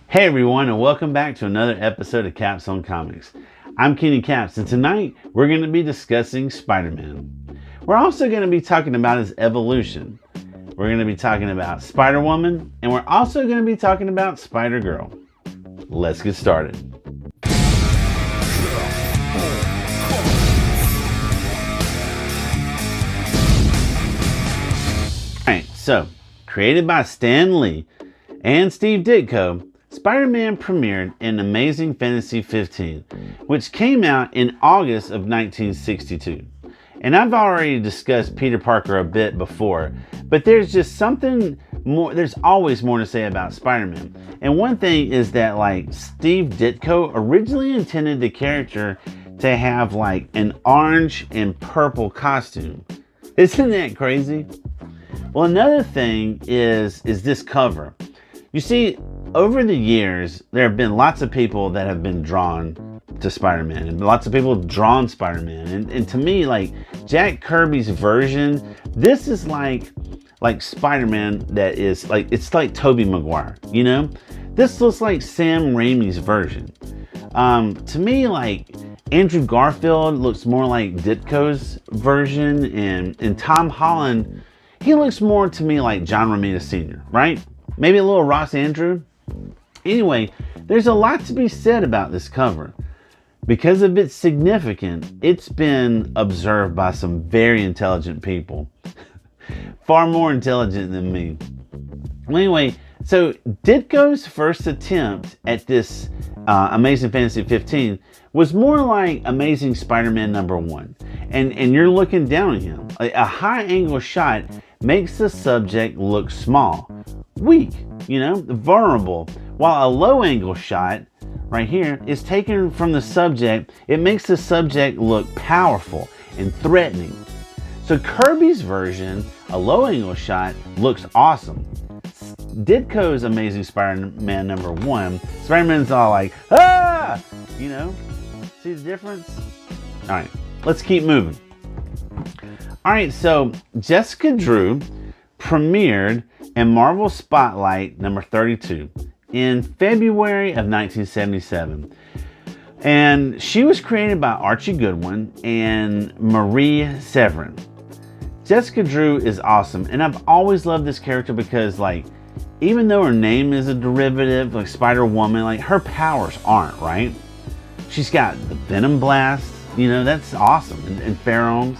Hey everyone, and welcome back to another episode of Caps on Comics. I'm Kenny Caps, and tonight we're going to be discussing Spider-Man. We're also going to be talking about his evolution. We're going to be talking about Spider-Woman, and we're also going to be talking about Spider-Girl. Let's get started. Alright, so, created by Stan Lee and Steve Ditko, Spider-Man premiered in Amazing Fantasy 15, which came out in August of 1962. And I've already discussed Peter Parker a bit before, but there's just something more, there's always more to say about Spider-Man. And one thing is that Steve Ditko originally intended the character to have an orange and purple costume. Isn't that crazy? Well, another thing is this cover. You see, over the years, there have been lots of people that have been drawn to Spider-Man, and lots of people have drawn Spider-Man. And to me, Jack Kirby's version, this is like Spider-Man that is it's like Tobey Maguire, you know? This looks like Sam Raimi's version. To me, Andrew Garfield looks more like Ditko's version, and Tom Holland, he looks more to me like John Romita Sr., right? Maybe a little Ross Andrew. Anyway, there's a lot to be said about this cover. Because of its significance, it's been observed by some very intelligent people. Far more intelligent than me. Well, anyway, so Ditko's first attempt at this Amazing Fantasy 15 was more like Amazing Spider-Man number 1. And you're looking down at him. A high angle shot makes the subject look small, weak, vulnerable, while a low angle shot right here is taken from the subject. It makes the subject look powerful and threatening. So Kirby's version, a low angle shot, looks awesome. Ditko's Amazing Spider-Man number 1, Spider-Man's all like, ah! See the difference? Alright, let's keep moving. Alright, so Jessica Drew premiered in Marvel Spotlight number 32 in February of 1977. And she was created by Archie Goodwin and Marie Severin. Jessica Drew is awesome, and I've always loved this character because even though her name is a derivative, like Spider-Woman, her powers aren't, right? She's got the Venom Blast, that's awesome, and pheromones.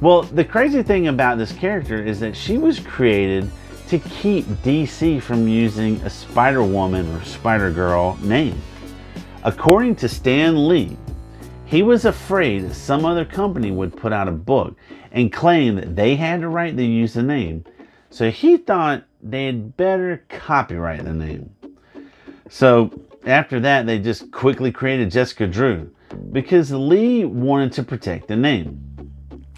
Well, the crazy thing about this character is that she was created to keep DC from using a Spider-Woman or Spider-Girl name. According to Stan Lee, he was afraid that some other company would put out a book and claim that they had the right to use the name. So he thought they'd better copyright the name. So after that, they just quickly created Jessica Drew because Lee wanted to protect the name.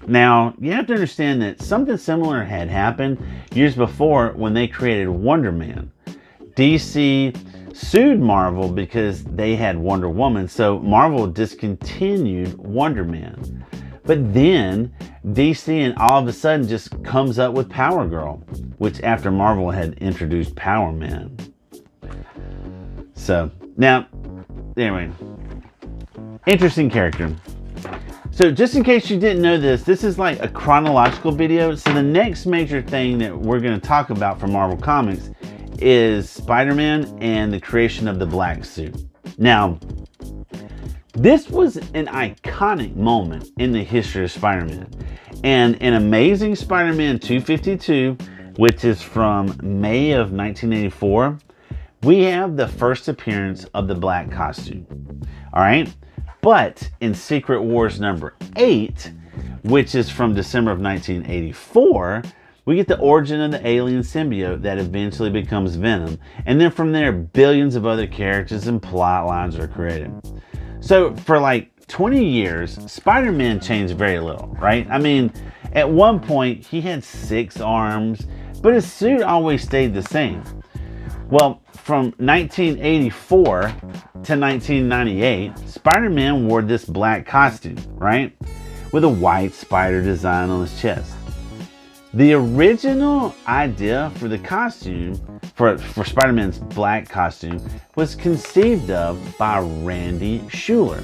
Now, you have to understand that something similar had happened years before when they created Wonder Man. DC sued Marvel because they had Wonder Woman, so Marvel discontinued Wonder Man. But then DC and all of a sudden just comes up with Power Girl, which after Marvel had introduced Power Man. So, now, anyway, interesting character. So just in case you didn't know this is like a chronological video. So the next major thing that we're going to talk about from Marvel Comics is Spider-Man and the creation of the black suit. Now, this was an iconic moment in the history of Spider-Man. And in Amazing Spider-Man 252, which is from May of 1984, we have the first appearance of the black costume. All right? But in Secret Wars number 8, which is from December of 1984, we get the origin of the alien symbiote that eventually becomes Venom. And then from there, billions of other characters and plot lines are created. So for 20 years, Spider-Man changed very little, right? I mean, at one point, he had 6 arms, but his suit always stayed the same. Well, from 1984 to 1998, Spider-Man wore this black costume, right? With a white spider design on his chest. The original idea for the costume for Spider-Man's black costume was conceived of by Randy Schueller.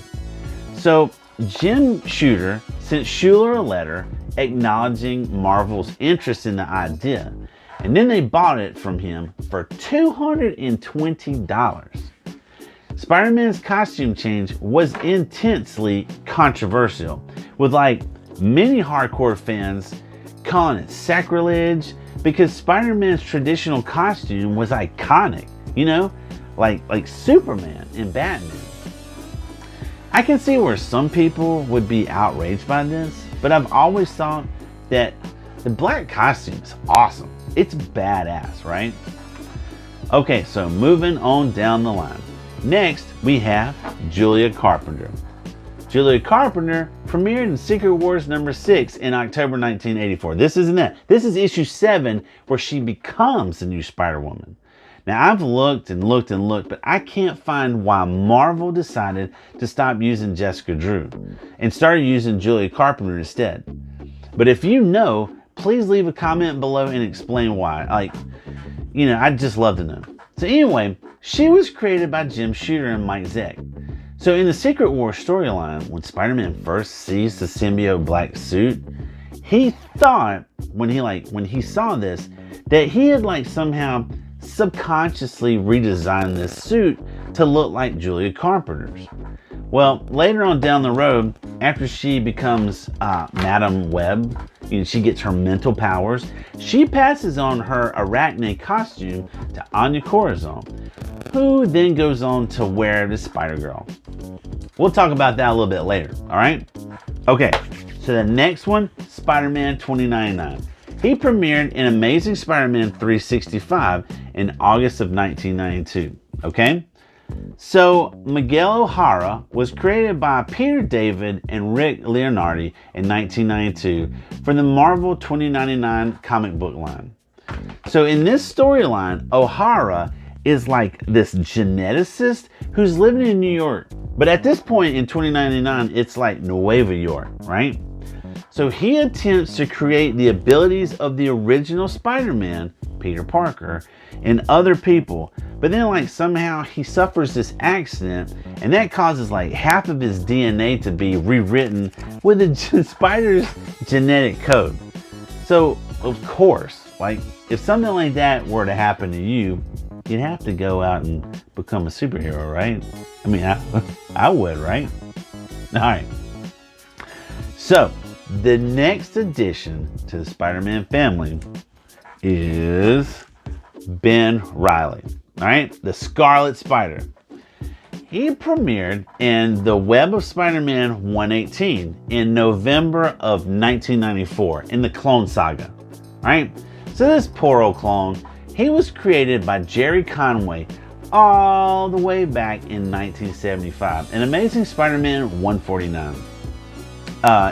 So Jim Shooter sent Schueller a letter acknowledging Marvel's interest in the idea, and then they bought it from him for $220. Spider-Man's costume change was intensely controversial, with like many hardcore fans calling it sacrilege because Spider-Man's traditional costume was iconic, you know, like Superman and Batman. I can see where some people would be outraged by this, but I've always thought that the black costume is awesome. It's badass, right? Okay, so moving on down the line. Next, we have Julia Carpenter. Julia Carpenter premiered in Secret Wars number 6 in October 1984. This isn't that. This is issue 7 where she becomes the new Spider-Woman. Now, I've looked and looked and looked, but I can't find why Marvel decided to stop using Jessica Drew and started using Julia Carpenter instead. But if you know, please leave a comment below and explain why. Like, you know, I'd just love to know. So anyway, she was created by Jim Shooter and Mike Zeck. So in the Secret Wars storyline, when Spider-Man first sees the symbiote black suit, he thought when he saw this that he had like somehow subconsciously redesigned this suit to look like Julia Carpenter's. Well, later on down the road, after she becomes Madam Web, you know, she gets her mental powers, she passes on her arachnid costume to Anya Corazon, who then goes on to wear the Spider-Girl. We'll talk about that a little bit later, alright? Okay, so the next one, Spider-Man 2099. He premiered in Amazing Spider-Man 365 in August of 1992, okay? So, Miguel O'Hara was created by Peter David and Rick Leonardi in 1992 for the Marvel 2099 comic book line. So in this storyline, O'Hara is like this geneticist who's living in New York. But at this point in 2099, it's like Nueva York, right? So he attempts to create the abilities of the original Spider-Man, Peter Parker, and other people. But then like somehow he suffers this accident and that causes like half of his DNA to be rewritten with the spider's genetic code. So of course, like if something like that were to happen to you, you'd have to go out and become a superhero, right? I mean, I would, right? All right. So the next addition to the Spider-Man family is Ben Reilly. All right, the Scarlet Spider. He premiered in The Web of Spider-Man 118 in November of 1994 in the Clone Saga. All right, so this poor old clone, he was created by Jerry Conway all the way back in 1975 in Amazing Spider-Man 149.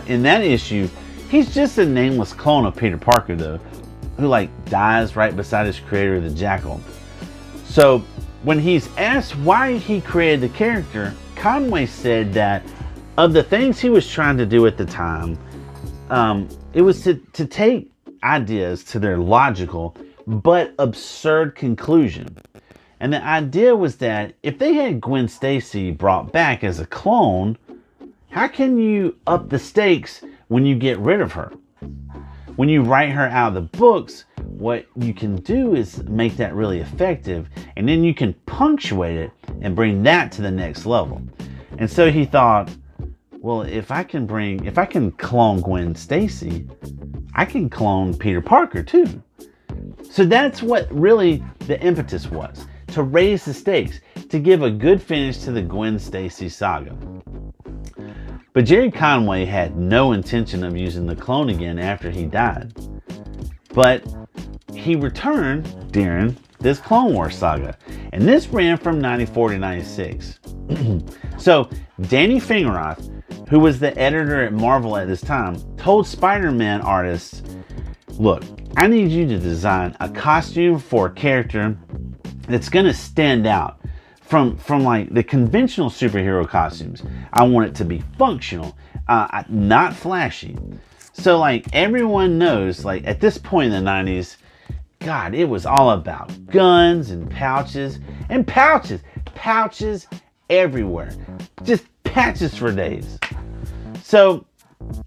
In that issue, he's just a nameless clone of Peter Parker though, who like dies right beside his creator, the Jackal. So when he's asked why he created the character, Conway said that of the things he was trying to do at the time, it was to take ideas to their logical but absurd conclusion. And the idea was that if they had Gwen Stacy brought back as a clone, how can you up the stakes when you get rid of her? When you write her out of the books, what you can do is make that really effective, and then you can punctuate it and bring that to the next level. And so he thought, well, if I can clone Gwen Stacy, I can clone Peter Parker too. So that's what really the impetus was, to raise the stakes, to give a good finish to the Gwen Stacy saga. But Jerry Conway had no intention of using the clone again after he died. But he returned during this Clone Wars saga, and this ran from 94 to 96. So Danny Fingeroth, who was the editor at Marvel at this time, told Spider-Man artists, look, I need you to design a costume for a character that's going to stand out from like the conventional superhero costumes. I want it to be functional, not flashy. So like everyone knows, like at this point in the 90s, God, it was all about guns and pouches everywhere. Just patches for days. So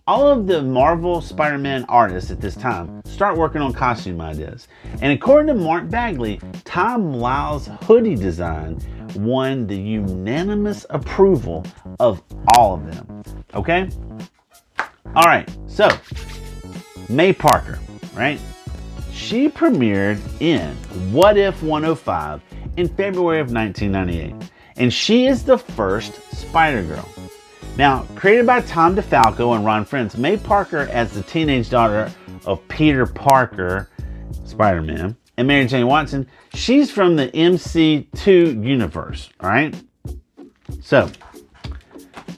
all of the Marvel Spider-Man artists at this time start working on costume ideas. And according to Mark Bagley, Tom Lyle's hoodie design won the unanimous approval of all of them. Okay? All right, so May Parker, right? She premiered in What If 105 in February of 1998. And she is the first Spider-Girl. Now, created by Tom DeFalco and Ron Frenz, May Parker as the teenage daughter of Peter Parker, Spider-Man, and Mary Jane Watson, she's from the MC2 universe, all right? So,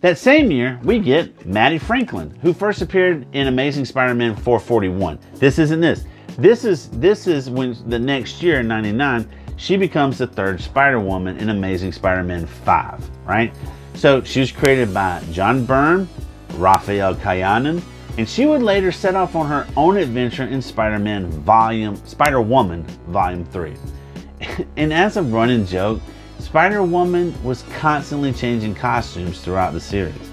that same year, we get Mattie Franklin, who first appeared in Amazing Spider-Man 441. This isn't this. This is when the next year, in 99, she becomes the third Spider-Woman in Amazing Spider-Man 5, right? So she was created by John Byrne, Raphael Kayanan, and she would later set off on her own adventure in Spider-Woman Volume 3. And as a running joke, Spider-Woman was constantly changing costumes throughout the series.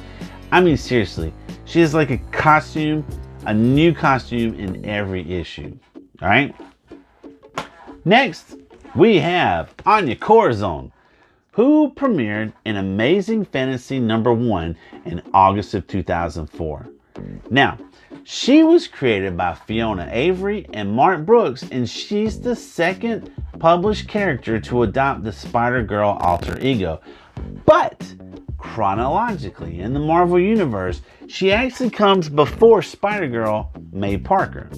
I mean, seriously, she has like a new costume in every issue, all right? Next, we have Anya Corazon, who premiered in Amazing Fantasy #1 in August of 2004. Now, she was created by Fiona Avery and Mark Brooks, and she's the second published character to adopt the Spider-Girl alter ego. But, chronologically, in the Marvel Universe, she actually comes before Spider-Girl May Parker.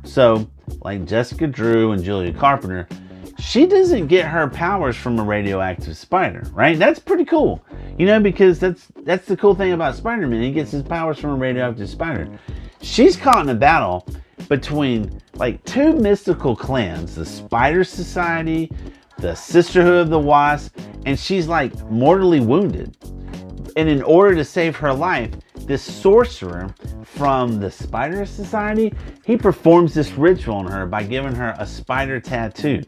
So, like Jessica Drew and Julia Carpenter, she doesn't get her powers from a radioactive spider, right? That's pretty cool, you know, because that's the cool thing about Spider-Man. He gets his powers from a radioactive spider. She's caught in a battle between like two mystical clans, the Spider Society, the Sisterhood of the Wasp, and she's like mortally wounded. And in order to save her life, this sorcerer from the Spider Society, he performs this ritual on her by giving her a spider tattoo.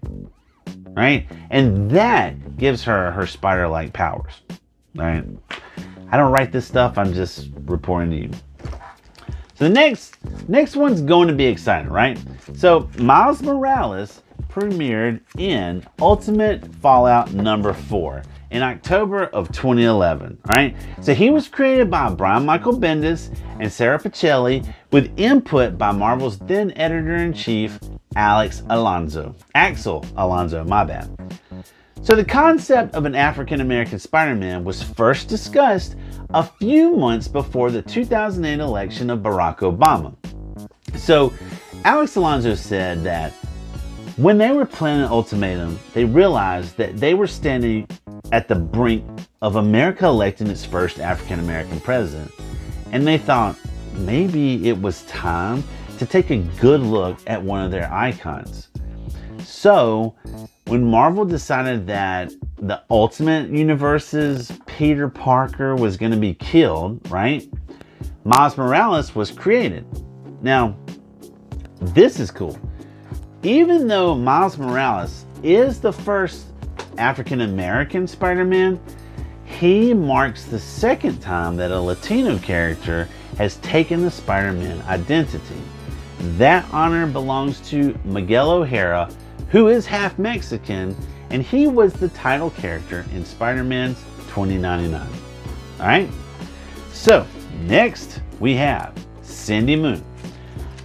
Right? And that gives her her spider-like powers. Right? I don't write this stuff, I'm just reporting to you. So the next one's going to be exciting, right? So Miles Morales premiered in Ultimate Fallout #4 in October of 2011, right? So he was created by Brian Michael Bendis and Sarah Pichelli with input by Marvel's then editor-in-chief, Axel Alonso, my bad. So the concept of an African-American Spider-Man was first discussed a few months before the 2008 election of Barack Obama. So Alex Alonso said that when they were planning Ultimatum, they realized that they were standing at the brink of America electing its first African-American president. And they thought maybe it was time to take a good look at one of their icons. So when Marvel decided that the Ultimate Universe's Peter Parker was going to be killed, right? Miles Morales was created. Now, this is cool. Even though Miles Morales is the first African-American Spider-Man, he marks the second time that a Latino character has taken the Spider-Man identity. That honor belongs to Miguel O'Hara, who is half Mexican, and he was the title character in Spider-Man's 2099. Alright? So, next we have Cindy Moon.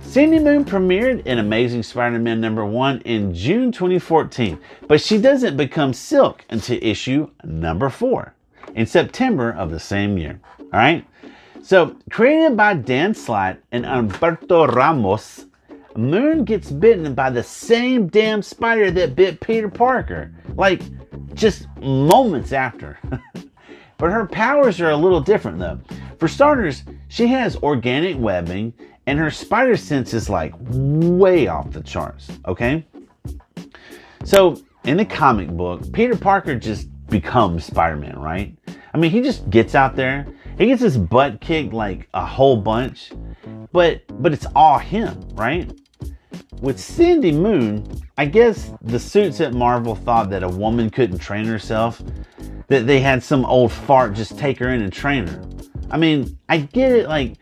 Cindy Moon premiered in Amazing Spider-Man #1 in June 2014, but she doesn't become Silk until issue #4 in September of the same year. Alright? So, created by Dan Slott and Humberto Ramos, Moon gets bitten by the same damn spider that bit Peter Parker, like just moments after. But her powers are a little different though. For starters, she has organic webbing and her spider sense is like way off the charts, okay? So, in the comic book, Peter Parker just becomes Spider-Man, right? I mean, he just gets out there. He gets his butt kicked like a whole bunch, but it's all him, right? with Cindy Moon, I guess the suits at Marvel thought that a woman couldn't train herself, that they had some old fart just take her in and train her. I mean, I get it, like,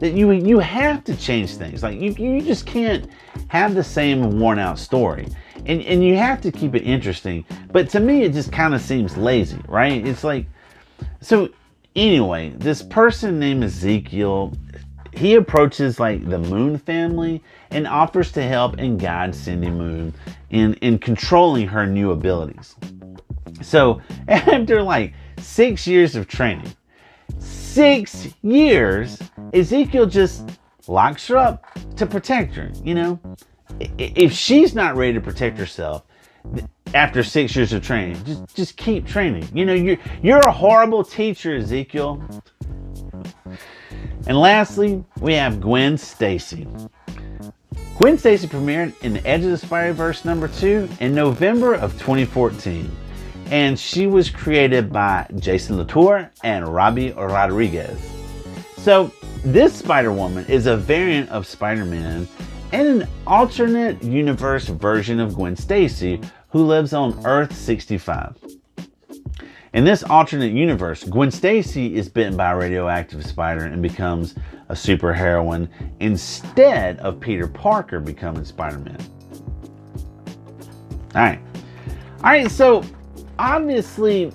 that you have to change things. Like, you just can't have the same worn out story. And you have to keep it interesting. But to me, it just kind of seems lazy, right? It's like, so anyway, this person named Ezekiel, he approaches like the Moon family and offers to help and guide Cindy Moon in controlling her new abilities. So after like 6 years of training, 6 years, Ezekiel just locks her up to protect her, you know? If she's not ready to protect herself after 6 years of training, just keep training. You know, you're a horrible teacher, Ezekiel. And lastly, we have Gwen Stacy. Gwen Stacy premiered in the Edge of the Spider-Verse #2 in November of 2014. And she was created by Jason Latour and Robbie Rodriguez. So this Spider-Woman is a variant of Spider-Man and an alternate universe version of Gwen Stacy, who lives on Earth 65. In this alternate universe, Gwen Stacy is bitten by a radioactive spider and becomes a superheroine instead of Peter Parker becoming Spider-Man. Alright, so obviously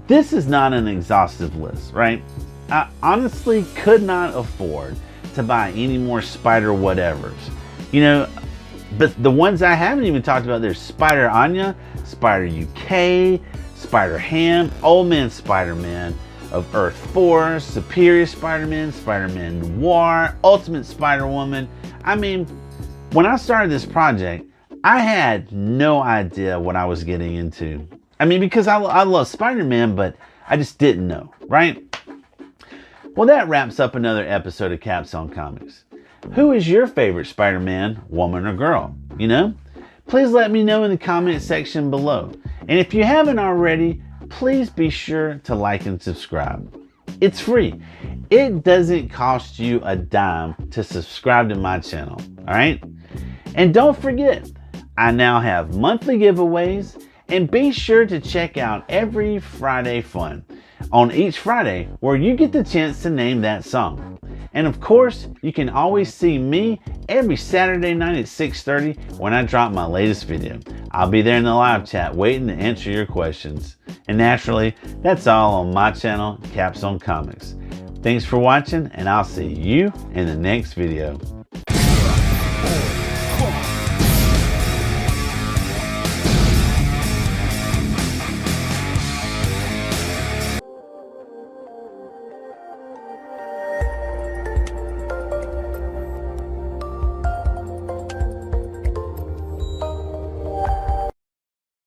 this is not an exhaustive list, right? I honestly could not afford to buy any more Spider whatevers. You know, but the ones I haven't even talked about, there's Spider Anya, Spider UK, Spider Ham, Old Man Spider-Man of Earth 4, Superior Spider-Man, Spider-Man Noir, Ultimate Spider-Woman. I mean, when I started this project, I had no idea what I was getting into. I mean, because I love Spider-Man, but I just didn't know, right? Well, that wraps up another episode of Caps on Comics. Who is your favorite Spider-Man, woman or girl? You know? Please let me know in the comment section below. And if you haven't already, please be sure to like and subscribe. It's free. It doesn't cost you a dime to subscribe to my channel, all right? And don't forget, I now have monthly giveaways, and be sure to check out Every Friday Fun on each Friday, where you get the chance to name that song. And of course, you can always see me every Saturday night at 6:30 when I drop my latest video. I'll be there in the live chat waiting to answer your questions. And naturally, that's all on my channel, Caps on Comics. Thanks for watching, and I'll see you in the next video.